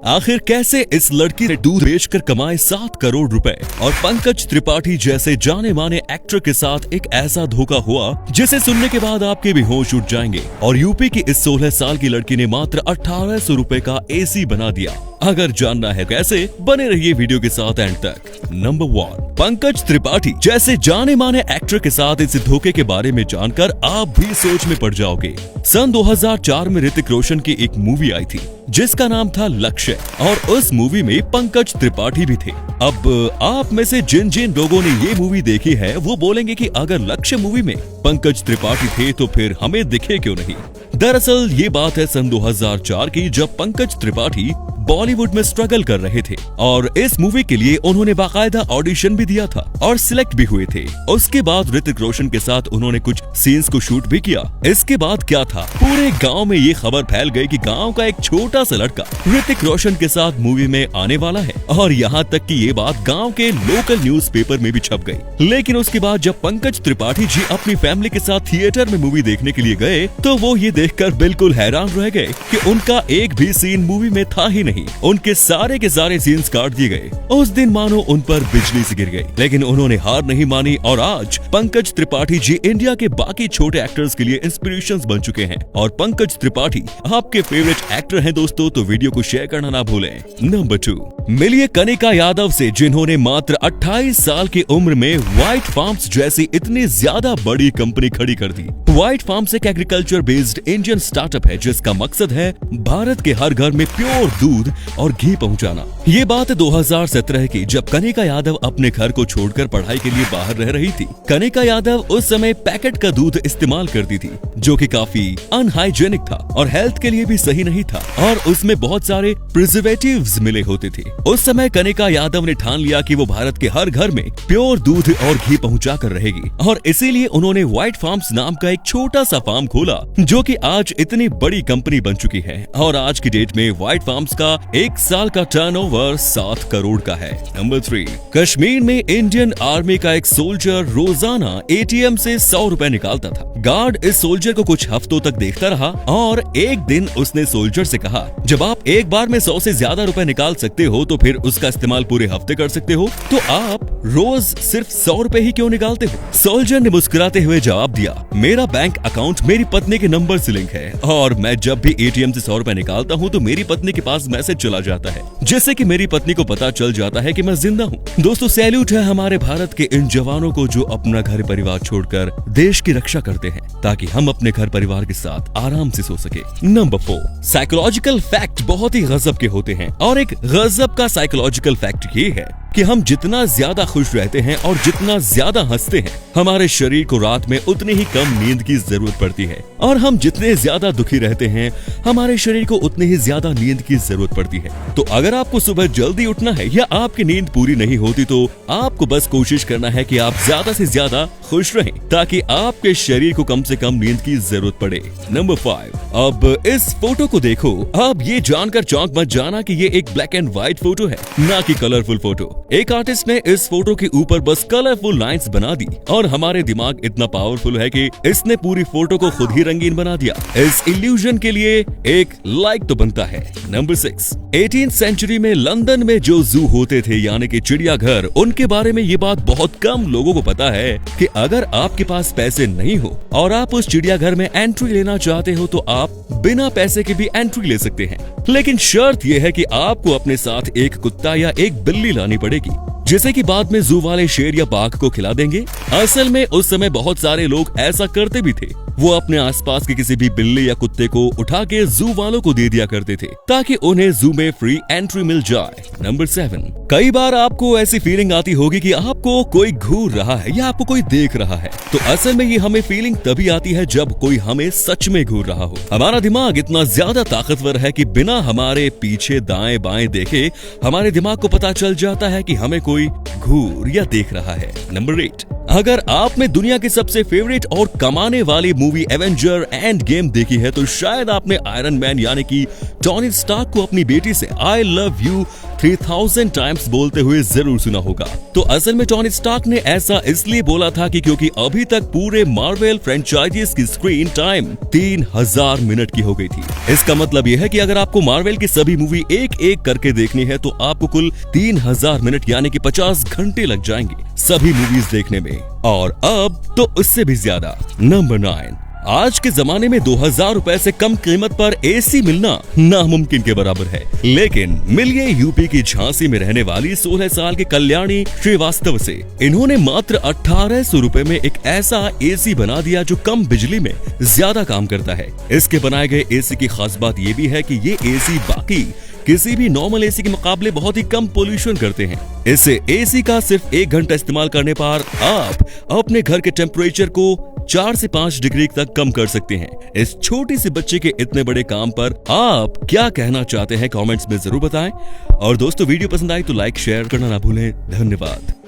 आखिर कैसे इस लड़की ने दूध बेचकर कमाए 7 करोड़ रुपए और पंकज त्रिपाठी जैसे जाने माने एक्टर के साथ एक ऐसा धोखा हुआ जिसे सुनने के बाद आपके भी होश उड़ जाएंगे। और यूपी की इस 16 साल की लड़की ने मात्र 1800 रुपए का एसी बना दिया। अगर जानना है कैसे, बने रहिए वीडियो के साथ एंड तक। नंबर 1, पंकज त्रिपाठी जैसे जाने माने एक्टर के साथ इस धोखे के बारे में जानकर आप भी सोच में पड़ जाओगे। सन 2004 में ऋतिक रोशन की एक मूवी आई थी जिसका नाम था लक्ष्य, और उस मूवी में पंकज त्रिपाठी भी थे। अब आप में से जिन जिन लोगों ने ये मूवी देखी है वो बोलेंगे कि अगर लक्ष्य मूवी में पंकज त्रिपाठी थे तो फिर हमें दिखे क्यों नहीं। दरअसल ये बात है सन 2004 की, जब पंकज त्रिपाठी बॉलीवुड में स्ट्रगल कर रहे थे और इस मूवी के लिए उन्होंने बाकायदा ऑडिशन भी दिया था और सिलेक्ट भी हुए थे। उसके बाद ऋतिक रोशन के साथ उन्होंने कुछ सीन्स को शूट भी किया। इसके बाद क्या था, पूरे गांव में ये खबर फैल गई कि गांव का एक छोटा सा लड़का ऋतिक रोशन के साथ मूवी में आने वाला है, और यहाँ तक कि ये बात गाँव के लोकल न्यूज़पेपर में भी छप गयी। लेकिन उसके बाद जब पंकज त्रिपाठी जी अपनी फैमिली के साथ थिएटर में मूवी देखने के लिए गए तो वो ये देखकर बिल्कुल हैरान रह गए कि उनका एक भी सीन मूवी में था ही नहीं। उनके सारे के सारे सीन्स काट दिए गए। उस दिन मानो उन पर बिजली से गिर गई, लेकिन उन्होंने हार नहीं मानी और आज पंकज त्रिपाठी जी इंडिया के बाकी छोटे एक्टर्स के लिए इंस्पिरेशंस बन चुके हैं। और पंकज त्रिपाठी आपके फेवरेट एक्टर हैं दोस्तों, तो वीडियो को शेयर करना ना भूलें। नंबर 2, मिलिए कनिका यादव से, जिन्होंने मात्र 28 साल की उम्र में व्हाइट फार्म्स जैसी इतनी ज्यादा बड़ी कंपनी खड़ी कर दी। व्हाइट फार्म्स एक एग्रीकल्चर बेस्ड इंडियन स्टार्टअप है जिसका मकसद है भारत के हर घर में प्योर दूध और घी पहुंचाना। ये बात 2017 की, जब कनिका यादव अपने घर को छोड़कर पढ़ाई के लिए बाहर रह रही थी। कनिका यादव उस समय पैकेट का दूध इस्तेमाल करती थी जो कि काफी अनहाइजेनिक था और हेल्थ के लिए भी सही नहीं था, और उसमें बहुत सारे प्रिजर्वेटिव्स मिले होते थे। उस समय कनिका यादव ने ठान लिया कि वो भारत के हर घर में प्योर दूध और घी पहुंचा कर रहेगी, और इसीलिए उन्होंने व्हाइट फार्म्स नाम का एक छोटा सा फार्म खोला जो कि आज इतनी बड़ी कंपनी बन चुकी है। और आज की डेट में व्हाइट फार्म्स का एक साल का टर्नओवर 7 करोड़ का है। नंबर 3, कश्मीर में इंडियन आर्मी का एक सोल्जर रोजाना एटीएम से 100 रुपए निकालता था। गार्ड इस सोल्जर को कुछ हफ्तों तक देखता रहा और एक दिन उसने सोल्जर से कहा, जब आप एक बार में 100 से ज्यादा रुपए निकाल सकते हो तो फिर उसका इस्तेमाल पूरे हफ्ते कर सकते हो, तो आप रोज सिर्फ 100 रुपए ही क्यों निकालते हो। सोल्जर ने मुस्कुराते हुए जवाब दिया, मेरा बैंक अकाउंट मेरी पत्नी के नंबर से लिंक है और मैं जब भी एटीएम से 100 रुपए निकालता हूँ तो मेरी पत्नी के पास मैसेज चला जाता है जिससे कि मेरी पत्नी को पता चल जाता है कि मैं जिंदा हूँ। दोस्तों, सैल्यूट है हमारे भारत के इन जवानों को जो अपना घर परिवार छोड़कर देश की रक्षा करते हैं ताकि हम अपने घर परिवार के साथ आराम से सो सके। नंबर 4, साइकोलॉजिकल फैक्ट बहुत ही गजब के होते हैं, और एक गजब का साइकोलॉजिकल फैक्ट ये है कि हम जितना ज्यादा खुश रहते हैं और जितना ज्यादा हंसते हैं, हमारे शरीर को रात में उतनी ही कम नींद की जरूरत पड़ती है, और हम जितने ज्यादा दुखी रहते हैं हमारे शरीर को उतनी ही ज्यादा नींद की जरूरत पड़ती है। तो अगर आपको सुबह जल्दी उठना है या आपकी नींद पूरी नहीं होती तो आपको बस कोशिश करना है कि आप ज्यादा से ज्यादा खुश रहें ताकि आपके शरीर को कम से कम नींद की जरूरत पड़े। नंबर 5, अब इस फोटो को देखो। अब ये जानकर चौंक मत जाना कि ये एक ब्लैक एंड व्हाइट फोटो है, ना कि कलरफुल फोटो। एक आर्टिस्ट ने इस फोटो के ऊपर बस कलरफुल लाइंस बना दी और हमारे दिमाग इतना पावरफुल है कि इसने पूरी फोटो को खुद ही रंगीन बना दिया। इस इल्यूजन के लिए एक लाइक तो बनता है। नंबर 6, 18th सेंचुरी में लंदन में जो जू होते थे यानी कि चिड़ियाघर, उनके बारे में ये बात बहुत कम लोगों को पता है कि अगर आपके पास पैसे नहीं हो और आप उस चिड़ियाघर में एंट्री लेना चाहते हो तो आप बिना पैसे के भी एंट्री ले सकते हैं, लेकिन शर्त यह है कि आपको अपने साथ एक कुत्ता या एक बिल्ली लानी पड़ेगी जिसे कि बाद में जू वाले शेर या बाघ को खिला देंगे। असल में उस समय बहुत सारे लोग ऐसा करते भी थे, वो अपने आसपास के किसी भी बिल्ली या कुत्ते को उठा के जू वालों को दे दिया करते थे ताकि उन्हें जू में फ्री एंट्री मिल जाए। नंबर 7, कई बार आपको ऐसी फीलिंग आती होगी कि आपको कोई घूर रहा है या आपको कोई देख रहा है, तो असल में ये हमें फीलिंग तभी आती है जब कोई हमें सच में घूर रहा हो। हमारा दिमाग इतना ज्यादा ताकतवर है कि बिना हमारे पीछे दाएं बाएं देखे हमारे दिमाग को पता चल जाता है कि हमें कोई घूर या देख रहा है। नंबर 8, अगर आपने दुनिया की सबसे फेवरेट और कमाने वाली मूवी एवेंजर एंड गेम देखी है तो शायद आपने आयरन मैन यानी कि टोनी स्टार्क को अपनी बेटी से आई लव यू 3000 टाइम्स बोलते हुए जरूर सुना होगा। तो असल में टोनी स्टार्क ने ऐसा इसलिए बोला था कि क्योंकि अभी तक पूरे मार्वल फ्रेंचाइजीज की स्क्रीन टाइम 3000 मिनट की हो गई थी। इसका मतलब यह है कि अगर आपको मार्वल की सभी मूवी एक एक करके देखनी है तो आपको कुल 3000 मिनट यानी कि 50 घंटे लग जाएंगे सभी मूवीज देखने में, और अब तो उससे भी ज्यादा। नंबर 9, आज के जमाने में 2000 रुपए से कम कीमत पर एसी मिलना नामुमकिन के बराबर है, लेकिन मिलिए यूपी की झांसी में रहने वाली 16 साल की कल्याणी श्रीवास्तव से। इन्होंने मात्र 1800 रुपए में एक ऐसा एसी बना दिया जो कम बिजली में ज्यादा काम करता है। इसके बनाए गए एसी की खास बात ये भी है कि ये एसी बाकी किसी भी नॉर्मल एसी के मुकाबले बहुत ही कम पोल्यूशन करते हैं। इससे एसी का सिर्फ 1 घंटा इस्तेमाल करने पर आप अपने घर के टेम्परेचर को 4 से 5 डिग्री तक कम कर सकते हैं। इस छोटी सी बच्चे के इतने बड़े काम पर आप क्या कहना चाहते हैं कमेंट्स में जरूर बताएं। और दोस्तों, वीडियो पसंद आई तो लाइक शेयर करना ना भूलें। धन्यवाद।